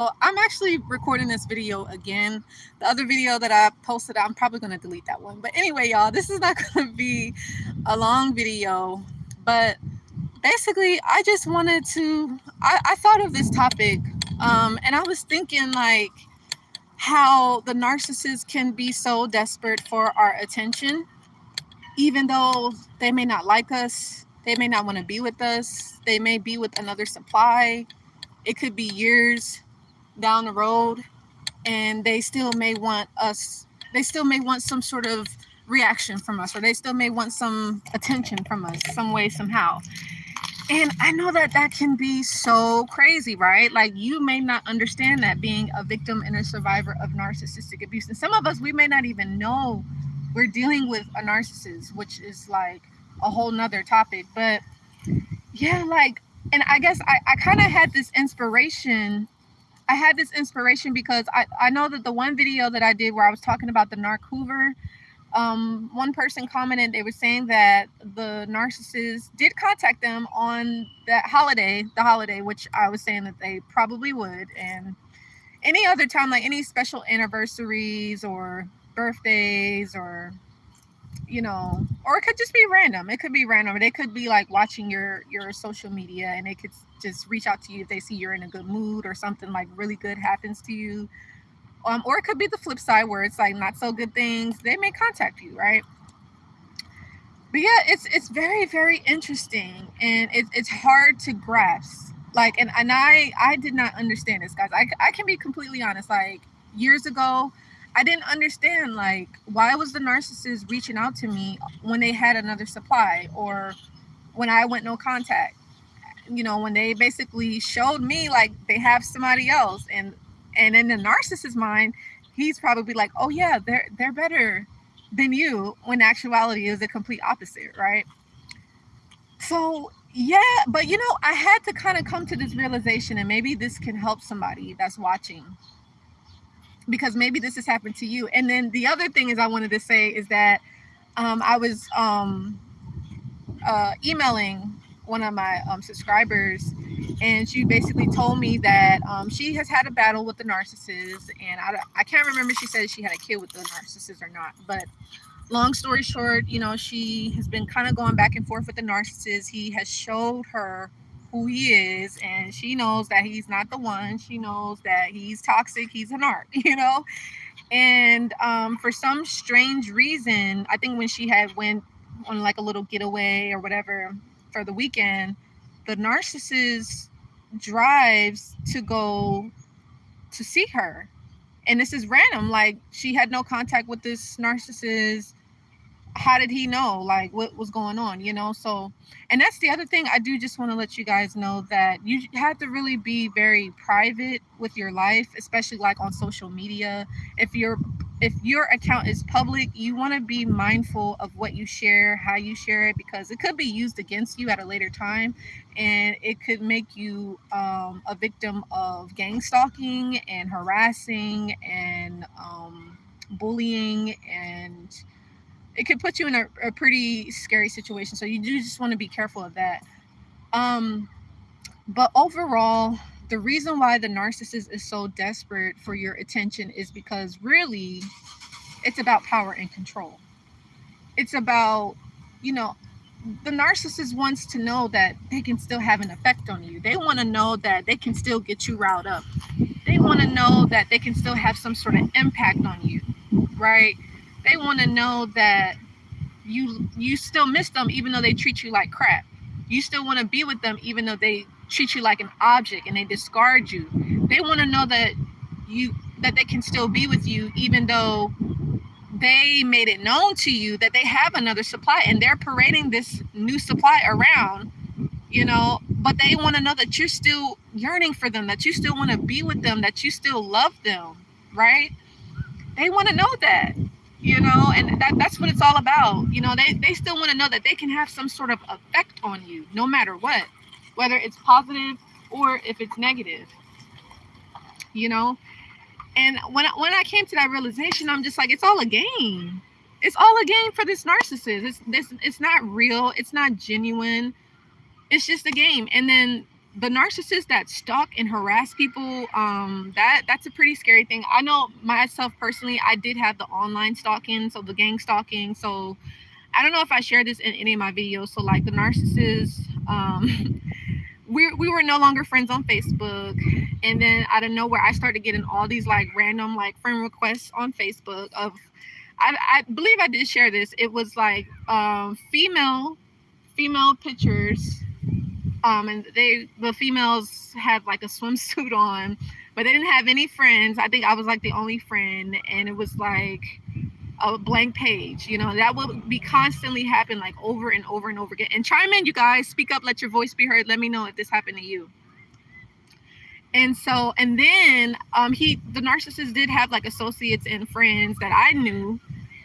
I'm actually recording this video again. The other video that I posted, I'm probably going to delete that one. But anyway, y'all, this is not going to be a long video. But basically, I just wanted to, I thought of this topic, and I was thinking like how the narcissist can be so desperate for our attention, even though they may not like us, they may not want to be with us, they may be with another supply. It could be years down the road, and they still may want us, they still may want some sort of reaction from us, or they still may want some attention from us some way, somehow. And I know that that can be so crazy, right? Like, you may not understand that, being a victim and a survivor of narcissistic abuse. And some of us, we may not even know we're dealing with a narcissist, which is like a whole nother topic. But yeah, like, and I guess I kind of had this inspiration. I had this inspiration because I know that the one video that I did where I was talking about the Narc Hoover, one person commented, they were saying that the narcissist did contact them on that holiday, the holiday, which I was saying that they probably would, and any other time, like any special anniversaries or birthdays, or or it could just be random. It could be random. They could be like watching your social media, and they could just reach out to you if they see you're in a good mood or something like really good happens to you. Or it could be the flip side where it's like not so good things. They may contact you, right? But yeah, it's very, very interesting, and it's hard to grasp. Like, and I did not understand this, guys. I can be completely honest. Like, years ago, I didn't understand, like, why was the narcissist reaching out to me when they had another supply, or when I went no contact. When they basically showed me like they have somebody else, and in the narcissist's mind, he's probably like, oh yeah, they're better than you, when actuality is the complete opposite, right? So yeah, but I had to kind of come to this realization, and maybe this can help somebody that's watching, because maybe this has happened to you. And then the other thing is, I wanted to say is that I was emailing one of my subscribers, and she basically told me that she has had a battle with the narcissist, and I can't remember if she said she had a kid with the narcissist or not. But long story short, she has been kind of going back and forth with the narcissist. He has showed her who he is, and she knows that he's not the one. She knows that he's toxic, he's a narc, and for some strange reason, I think when she had went on like a little getaway or whatever for the weekend, the narcissist drives to go to see her. And this is random. Like, she had no contact with this narcissist. How did he know like what was going on? So, and that's the other thing. I do just want to let you guys know that you have to really be very private with your life, especially like on social media. If your account is public, you want to be mindful of what you share, how you share it, because it could be used against you at a later time, and it could make you a victim of gang stalking and harassing and bullying, and it could put you in a pretty scary situation. So you do just want to be careful of that. But overall, the reason why the narcissist is so desperate for your attention is because really it's about power and control. It's about, the narcissist wants to know that they can still have an effect on you. They want to know that they can still get you riled up. They want to know that they can still have some sort of impact on you, right? They want to know that you still miss them even though they treat you like crap. You still want to be with them even though they treat you like an object and they discard you. They want to know that they can still be with you even though they made it known to you that they have another supply, and they're parading this new supply around, but they want to know that you're still yearning for them, that you still want to be with them, that you still love them, right? They want to know that, and that's what it's all about. They still want to know that they can have some sort of effect on you no matter what, whether it's positive or if it's negative, And when I came to that realization, I'm just like, it's all a game. It's all a game for this narcissist. It's not real. It's not genuine. It's just a game. And then the narcissists that stalk and harass people, that's a pretty scary thing. I know myself personally, I did have the online stalking, so the gang stalking. So I don't know if I shared this in any of my videos. So like the narcissists, we were no longer friends on Facebook, and then out of nowhere I started getting all these like random like friend requests on Facebook of, I believe I did share this. It was like female pictures, and the females had like a swimsuit on, but they didn't have any friends. I think I was like the only friend, and it was like a blank page. You know, that will be constantly happen like over and over and over again. And chime in, you guys, speak up, let your voice be heard. Let me know if this happened to you. And so, and then the narcissist did have like associates and friends that I knew,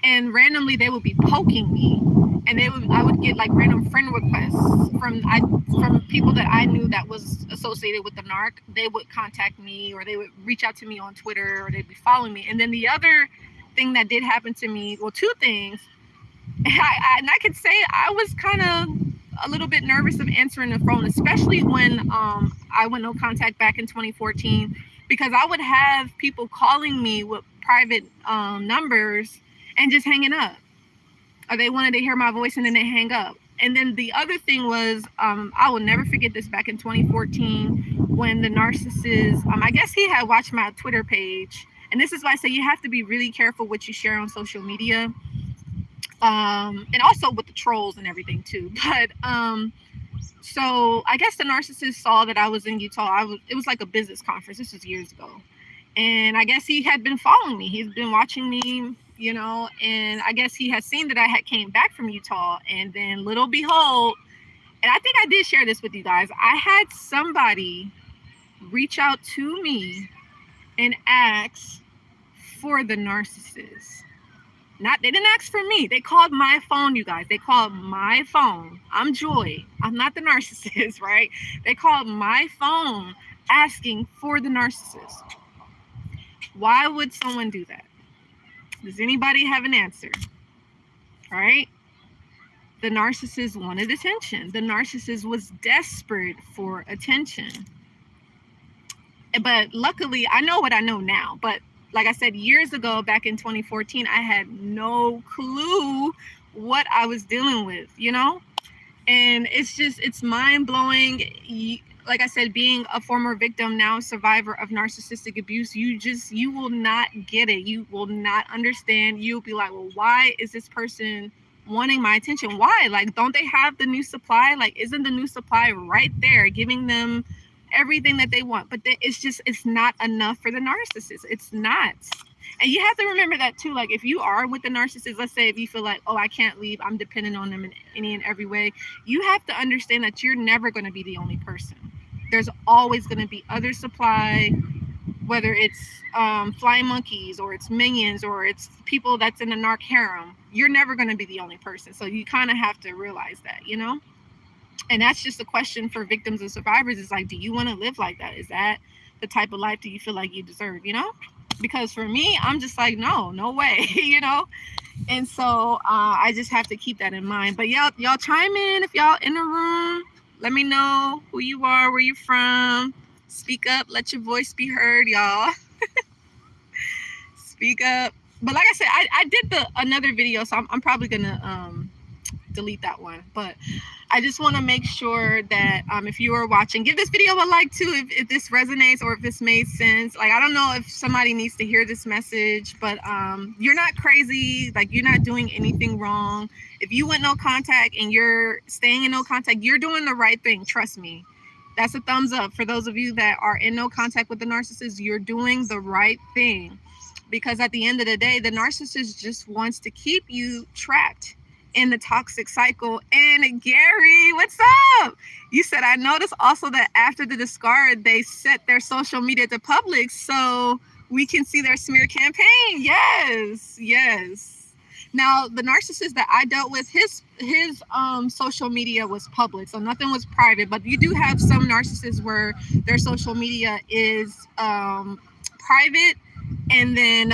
and randomly they would be poking me, and I would get like random friend requests from people that I knew that was associated with the narc. They would contact me, or they would reach out to me on Twitter, or they'd be following me. And then the other thing that did happen to me, well, two things, and I could say I was kind of a little bit nervous of answering the phone, especially when I went no contact back in 2014, because I would have people calling me with private numbers and just hanging up, or they wanted to hear my voice and then they hang up. And then the other thing was, I will never forget this, back in 2014 when the narcissist, I guess he had watched my Twitter page. And this is why I say you have to be really careful what you share on social media. And also with the trolls and everything too. But so I guess the narcissist saw that I was in Utah. It was like a business conference. This was years ago. And I guess he had been following me. He's been watching me, you know, and I guess he had seen that I had came back from Utah. And then little behold, and I think I did share this with you guys, I had somebody reach out to me and ask for the narcissist. They didn't ask for me. They called my phone, you guys. They called my phone. I'm Joy. I'm not the narcissist, right? They called my phone asking for the narcissist. Why would someone do that? Does anybody have an answer? All right. The narcissist wanted attention. The narcissist was desperate for attention. But luckily, I know what I know now. But like I said, years ago, back in 2014, I had no clue what I was dealing with, you know? And it's mind-blowing. Like I said, being a former victim, now survivor of narcissistic abuse, you will not get it. You will not understand. You'll be like, well, why is this person wanting my attention? Why? Like, don't they have the new supply? Like, isn't the new supply right there giving them everything that they want? But it's not enough for the narcissist. It's not. And you have to remember that too. Like, if you are with the narcissist, let's say if you feel like, oh, I can't leave, I'm dependent on them in any and every way, you have to understand that you're never going to be the only person. There's always going to be other supply, whether it's flying monkeys, or it's minions, or it's people that's in the narc harem. You're never going to be the only person. So you kind of have to realize that, you know? And that's just a question for victims and survivors. It's like, do you want to live like that? Is that the type of life do you feel like you deserve, you know? Because for me, I'm just like, no way, you know? And so I just have to keep that in mind. But y'all chime in if y'all in the room. Let me know who you are, where you from. Speak up, let your voice be heard, y'all. Speak up. But like I said, I did another video, so I'm probably gonna delete that one. But I just want to make sure that if you are watching, give this video a like too if this resonates or if this made sense. Like, I don't know if somebody needs to hear this message, but you're not crazy. Like, you're not doing anything wrong. If you went no contact and you're staying in no contact, you're doing the right thing. Trust me. That's a thumbs up for those of you that are in no contact with the narcissist. You're doing the right thing, because at the end of the day, the narcissist just wants to keep you trapped in the toxic cycle. And Gary, what's up? You said, I noticed also that after the discard, they set their social media to public so we can see their smear campaign. Yes. Now, the narcissist that I dealt with, his social media was public, so nothing was private. But you do have some narcissists where their social media is private, and then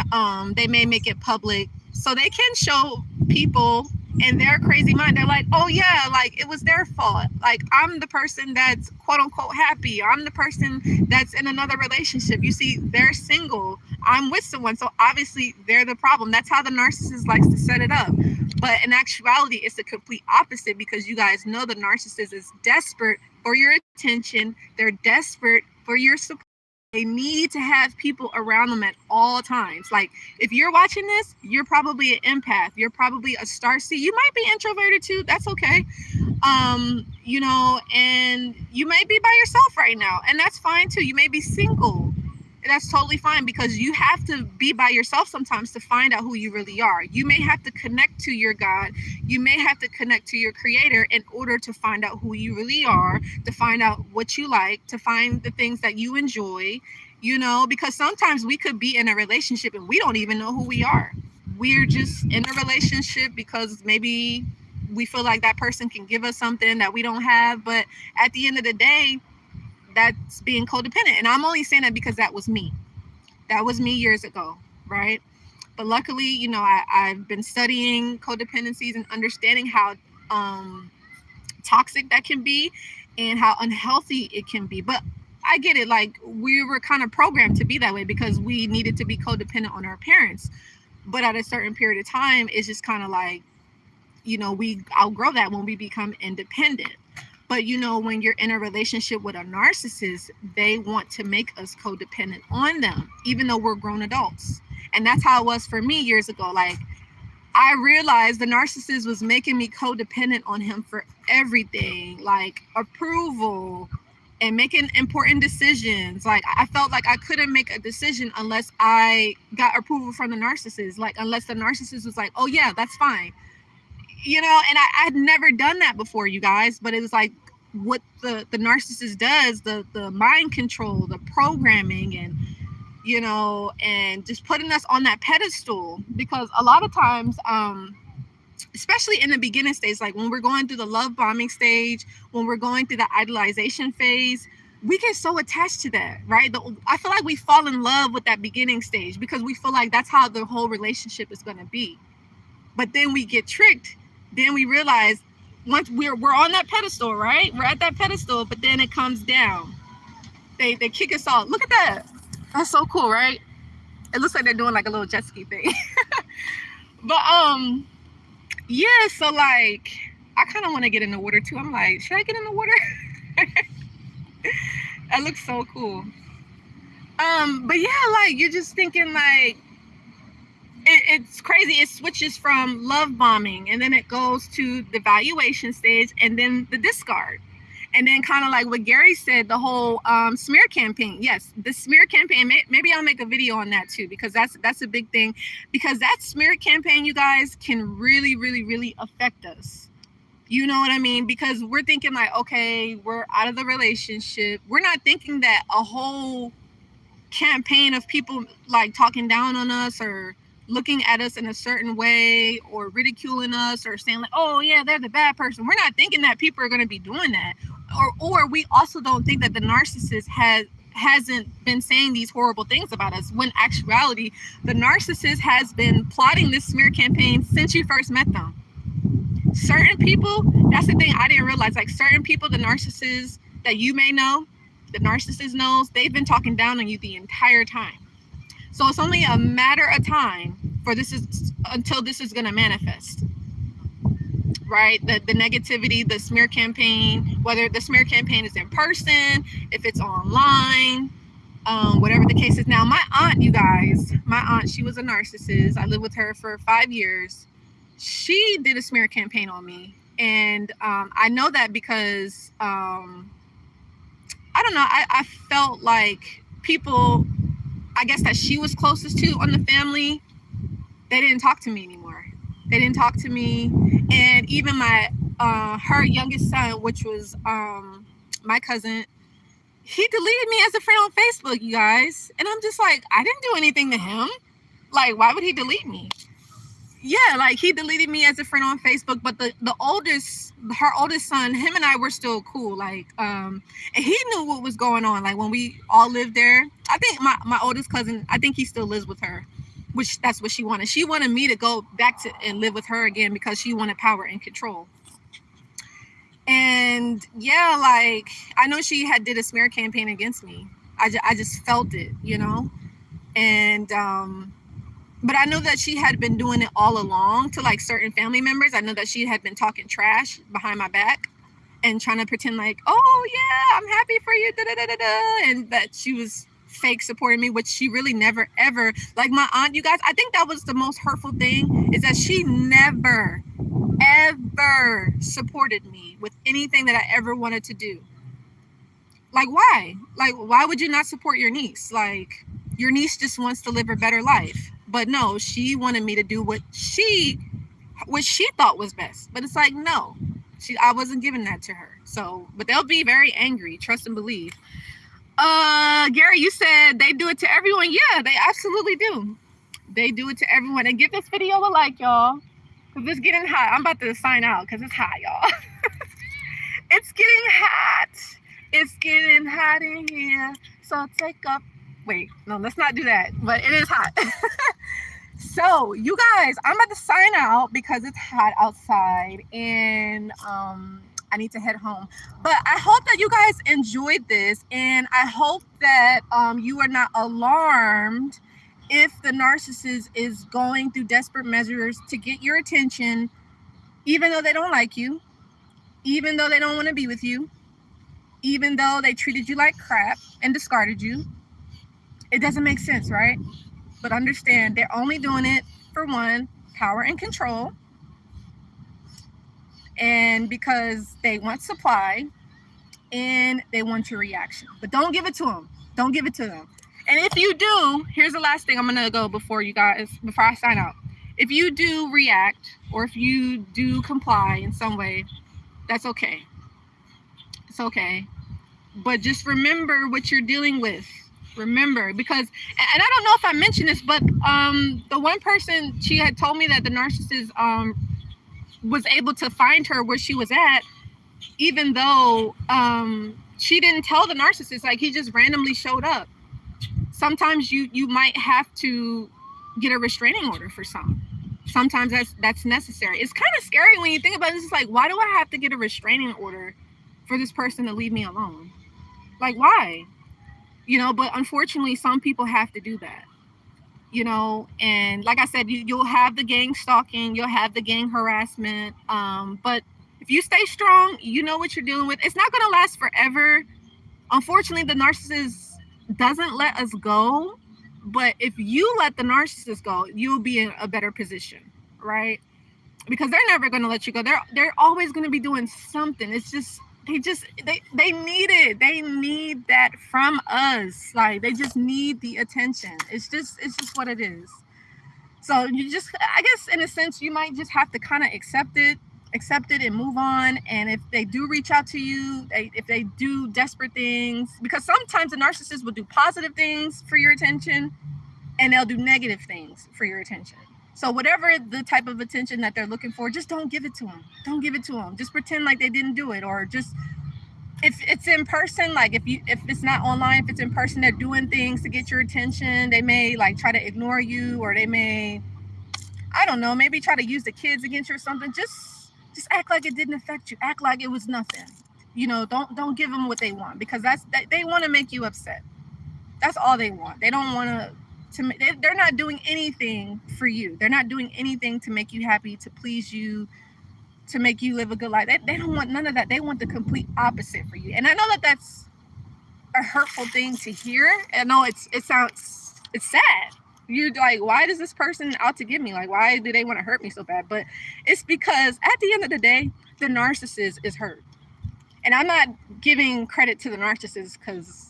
they may make it public, so they can show people in their crazy mind, they're like, oh yeah, like it was their fault. Like I'm the person that's quote unquote happy. I'm the person that's in another relationship. You see, they're single. I'm with someone. So obviously they're the problem. That's how the narcissist likes to set it up. But in actuality, it's the complete opposite, because you guys know the narcissist is desperate for your attention. They're desperate for your support. They need to have people around them at all times. Like if you're watching this, you're probably an empath. You're probably a starseed. You might be introverted too. That's okay. You know, and you may be by yourself right now, and that's fine too. You may be single. That's totally fine, because you have to be by yourself sometimes to find out who you really are. You may have to connect to your God. You may have to connect to your creator in order to find out who you really are, to find out what you like, to find the things that you enjoy, you know, because sometimes we could be in a relationship and we don't even know who we are. We're just in a relationship because maybe we feel like that person can give us something that we don't have. But at the end of the day, that's being codependent. And I'm only saying that because that was me. That was me years ago, right? But luckily, you know, I've been studying codependencies and understanding how toxic that can be and how unhealthy it can be. But I get it. Like we were kind of programmed to be that way because we needed to be codependent on our parents. But at a certain period of time, it's just kind of like, you know, we outgrow that when we become independent. But, you know, when you're in a relationship with a narcissist, they want to make us codependent on them, even though we're grown adults. And that's how it was for me years ago. Like, I realized the narcissist was making me codependent on him for everything, like approval and making important decisions. Like, I felt like I couldn't make a decision unless I got approval from the narcissist. Like, unless the narcissist was like, oh, yeah, that's fine. You know, and I'd never done that before, you guys, but it was like what the narcissist does, the mind control, the programming, and, you know, and just putting us on that pedestal. Because a lot of times, especially in the beginning stage, like when we're going through the love bombing stage, when we're going through the idolization phase, we get so attached to that, right? I feel like we fall in love with that beginning stage because we feel like that's how the whole relationship is going to be. But then we get tricked. Then we realize once we're on that pedestal, right? We're at that pedestal, but then it comes down. They kick us off. Look at that. That's so cool, right? It looks like they're doing like a little jet ski thing. But yeah, so like I kind of want to get in the water too. I'm like, should I get in the water? That looks so cool. But yeah, like you're just thinking like it's crazy. It switches from love bombing, and then it goes to the evaluation stage, and then the discard, and then kind of like what Gary said, the whole smear campaign. Yes, the smear campaign. Maybe I'll make a video on that too, because that's a big thing. Because that smear campaign, you guys, can really, really, really affect us. You know what I mean? Because we're thinking like, okay, we're out of the relationship. We're not thinking that a whole campaign of people like talking down on us or looking at us in a certain way or ridiculing us or saying like, oh yeah, they're the bad person. We're not thinking that people are going to be doing that. Or we also don't think that the narcissist hasn't been saying these horrible things about us, when actuality the narcissist has been plotting this smear campaign since you first met them. Certain people, that's the thing I didn't realize, like certain people, the narcissists that you may know, the narcissist knows, they've been talking down on you the entire time. So it's only a matter of time until this is going to manifest, right? The negativity, the smear campaign, whether the smear campaign is in person, if it's online, whatever the case is. Now, my aunt, you guys, she was a narcissist. I lived with her for 5 years. She did a smear campaign on me. And I know that because, I don't know, I felt like people, I guess that she was closest to on the family, they didn't talk to me anymore. They didn't talk to me. And even my her youngest son, which was my cousin, he deleted me as a friend on Facebook, you guys. And I'm just like, I didn't do anything to him. Like, why would he delete me? Yeah, like he deleted me as a friend on Facebook. But her oldest son, him and I were still cool. Like, and he knew what was going on. Like when we all lived there, I think my oldest cousin, I think he still lives with her. which that's what she wanted. She wanted me to go back to and live with her again because she wanted power and control. And yeah, like, I know she had did a smear campaign against me. I just felt it, you know? And, but I know that she had been doing it all along to like certain family members. I know that she had been talking trash behind my back and trying to pretend like, oh yeah, I'm happy for you, da da da da da, and that she was fake supporting me, which she really never ever. Like my aunt, you guys, I think that was the most hurtful thing, is that she never ever supported me with anything that I ever wanted to do. Like, why? Like, why would you not support your niece? Like, your niece just wants to live a better life. But no, she wanted me to do what she thought was best. But it's like, no, I wasn't giving that to her. So, but they'll be very angry, trust and believe. Gary, you said they do it to everyone. Yeah, they absolutely do. They do it to everyone. And give this video a like, y'all, because it's getting hot. I'm about to sign out because it's hot, y'all. It's getting hot. It's getting hot in here. So take up. Wait, no, let's not do that. But it is hot. So you guys, I'm about to sign out because it's hot outside and I need to head home. But I hope that you guys enjoyed this, and I hope that you are not alarmed if the narcissist is going through desperate measures to get your attention, even though they don't like you, even though they don't want to be with you, even though they treated you like crap and discarded you. It doesn't make sense, right? But understand, they're only doing it for one, power and control, and because they want supply and they want your reaction. But don't give it to them. Don't give it to them. And if you do, here's the last thing I'm gonna go before I sign out. If you do react, or if you do comply in some way, that's okay. It's okay. But just remember what you're dealing with. Remember, because, and I don't know if I mentioned this, but the one person, she had told me that the narcissist was able to find her where she was at, even though she didn't tell the narcissist. Like, he just randomly showed up. Sometimes you might have to get a restraining order for some. Sometimes that's necessary. It's kind of scary when you think about it. It's like, why do I have to get a restraining order for this person to leave me alone? Like, why? You know, but unfortunately, some people have to do that, you know, and like I said, you'll have the gang stalking, you'll have the gang harassment. But if you stay strong, you know what you're dealing with. It's not going to last forever. Unfortunately, the narcissist doesn't let us go. But if you let the narcissist go, you'll be in a better position, right? Because they're never going to let you go. They're always going to be doing something. It's just, they need it. They need that from us. Like, they just need the attention. It's just what it is. So you just, I guess in a sense, you might just have to kind of accept it and move on. And if they do reach out to you, if they do desperate things, because sometimes the narcissist will do positive things for your attention and they'll do negative things for your attention. So whatever the type of attention that they're looking for, just don't give it to them. Don't give it to them. Just pretend like they didn't do it. Or just, if it's in person, like if it's not online, if it's in person, they're doing things to get your attention. They may like try to ignore you, or they may, I don't know, maybe try to use the kids against you or something. Just act like it didn't affect you. Act like it was nothing. You know, don't give them what they want, because they want to make you upset. That's all they want. They don't want to. They're not doing anything for you. They're not doing anything to make you happy, to please you, to make you live a good life. They don't want none of that. They want the complete opposite for you. And I know that that's a hurtful thing to hear. I know it's sad. You're like, why does this person out to get me? Like, why do they want to hurt me so bad? But it's because at the end of the day, the narcissist is hurt. And I'm not giving credit to the narcissist because,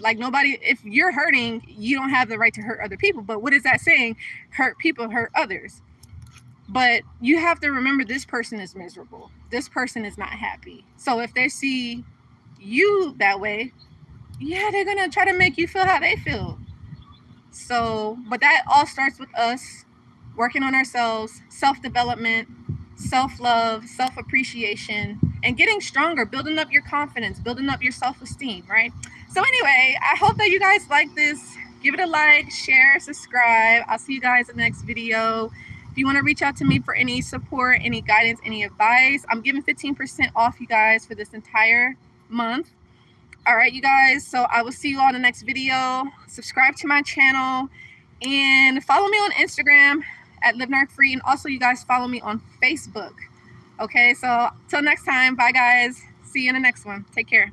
like nobody, if you're hurting, you don't have the right to hurt other people. But what is that saying? Hurt people, hurt others. But you have to remember, this person is miserable. This person is not happy. So if they see you that way, they're going to try to make you feel how they feel. So, but that all starts with us working on ourselves, self-development, self-love, self-appreciation, and getting stronger, building up your confidence, building up your self-esteem, right? So anyway, I hope that you guys like this. Give it a like, share, subscribe. I'll see you guys in the next video. If you want to reach out to me for any support, any guidance, any advice, I'm giving 15% off, you guys, for this entire month. All right, you guys. So I will see you all in the next video. Subscribe to my channel and follow me on Instagram at LiveNarcFree. And also, you guys follow me on Facebook. Okay, so till next time. Bye, guys. See you in the next one. Take care.